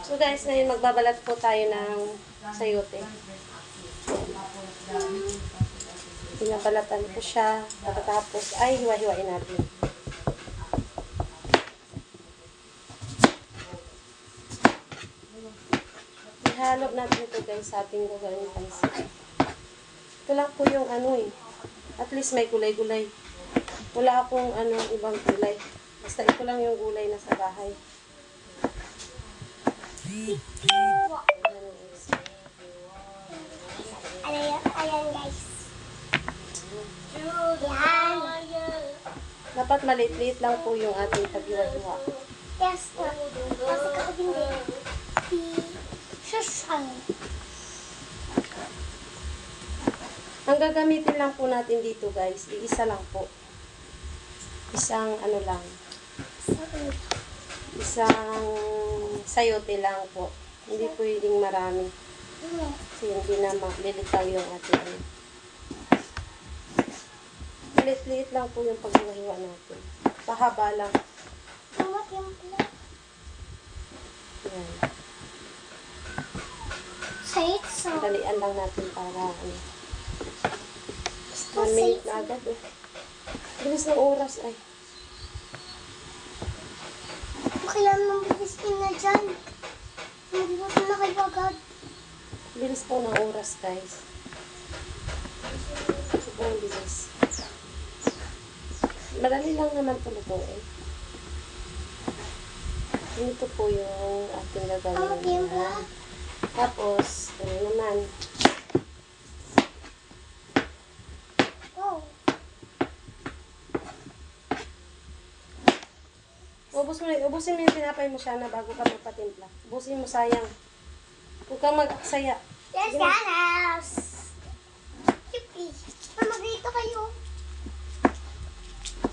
So guys, ngayon magbabalat po tayo ng sayote. Pinabalatan ko siya. Pagkatapos ay hiwa-hiwain natin. Ihalo natin ito guys sa ating gagawin guys. Ito lang po yung ano eh. At least may gulay-gulay. Wala akong ibang gulay. Basta ito lang yung gulay na sa bahay. Ayan guys. Yan. Dapat maliit-liit lang po yung ating paghiwa-hiwa. Yes po. Kasi kapag hindi, susal. Ang gagamitin lang po natin dito guys, iisa lang po. Isang lang. Isang sayote lang po. Hindi pwedeng marami. Kasi hindi na maglilitaw yung ating liit-liit lang po yung paghiwa-hiwa natin. Pahaba lang. Yan. Dalian lang natin para 1 minute na agad eh. Bilis ng oras ay. Kailangan mong biliskin na dyan. Hindi mo na kayo agad. Bilis po ng oras guys. Sobrang bilis. Madali lang naman ito lutuin. Ito po yung ating gagawin naman. Tapos, naman. Ubusin mo yung tinapay mo siya na bago ka magpatimpla. Ubusin mo, sayang. Huwag kang mag-aksaya. Yes, guys! Yippee! Magrito kayo.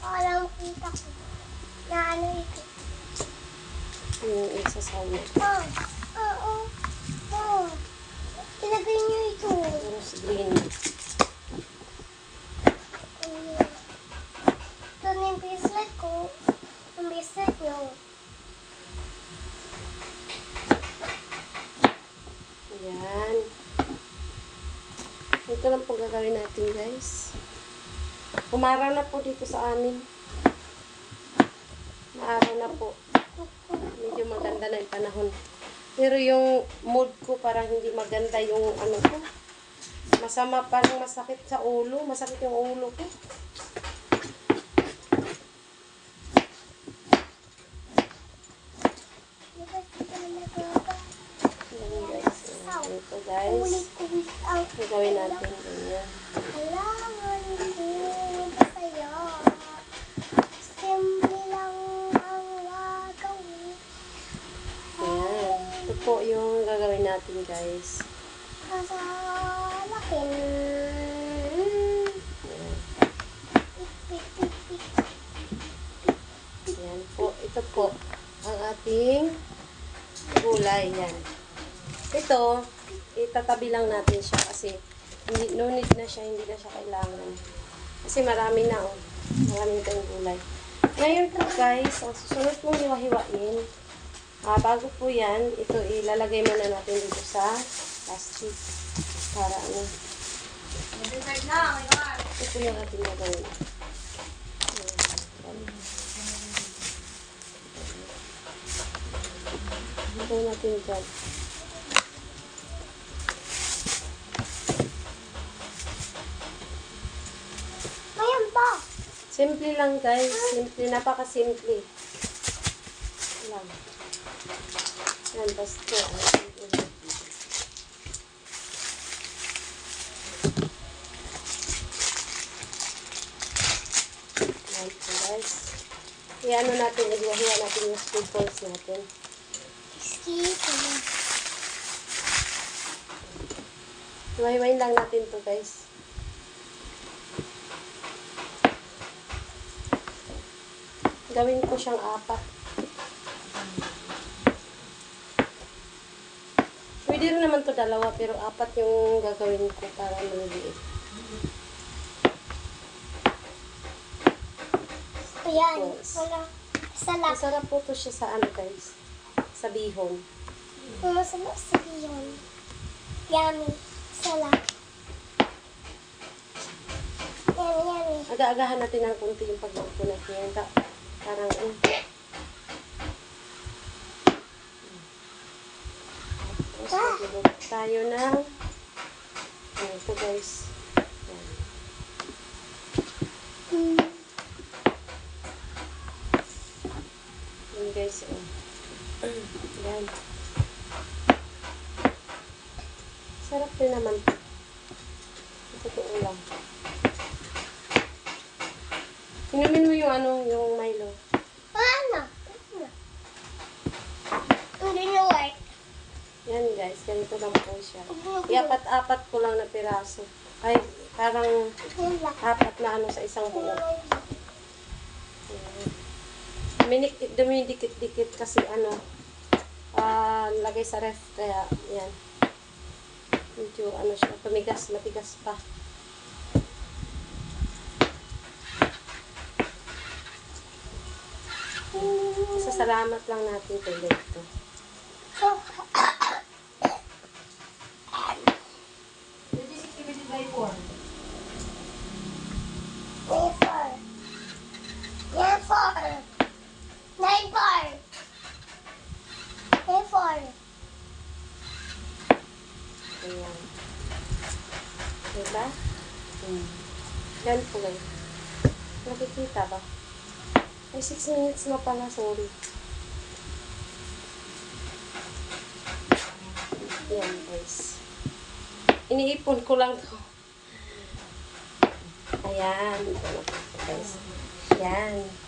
Alam kita ko. Na ano ito? Yung isa sa ulo. Ilagay niyo ito. Rose green. Ito na yung bracelet ko. Yung bracelet niyo. Ayan. Ito lang po gagawin natin guys. Umaraw na po dito sa amin. Maaraw na po. Medyo maganda na yung panahon. Pero yung mood ko parang hindi maganda yung ko. Masama, parang masakit sa ulo. Masakit yung ulo ko. Ito guys. Gagawin natin ganyan. Kailangan din sa'yo. Simple lang ang gagawin. Ayan. Ito po yung gagawin natin guys. Kasalakin. Ayan po. Ito po ang ating gulay. Yan. Ito, itatabi lang natin siya kasi no need na siya, hindi na siya kailangan. Kasi marami na Marami tayong gulay. Ngayon po guys, ang susunod kong hiwa-hiwain, bago po yan, ito ilalagay muna natin dito sa plastic. Para ito po yung ating gagawin. Ito natin dyan. Simple lang guys. Simple. Napaka-simple. Lang. Yan. Basta. Yan po guys. Iano natin. Ihiwa natin yung speed balls natin. Hiwa-hiwain lang natin to guys. Gawin ko siyang 4. Pwede rin naman to 2, pero 4 yung gagawin ko para maliliit. Ayan. Wala. Salap. Masarap po to siya sa guys. Sa bihon. Masarap sa yun. Yummy. Sarap. Yummy. Aga-agahan natin ng kunti yung pagpupunat niya. Parang, Tapos, magulog tayo ng, ito guys. Yan. Yan guys, Yan. Sarap din naman. Totoo lang. Inumin mo yung yung Milo. Ano? Hindi na white. Yan guys, ganito lang po siya. Iapat-apat ko lang na piraso. Ay, parang apat na sa isang buo. Dumidikit-dikit kasi lagay sa ref. Kaya, yan. Medyo siya, matigas pa. Salamat lang natin kay dito. Ayan. Diba? Yan po guys. Nakikita ba? Ay, 6 minutes na pala. Sorry. Yan guys. Iniipon ko lang to. Ayan. Ito na po guys. Yan.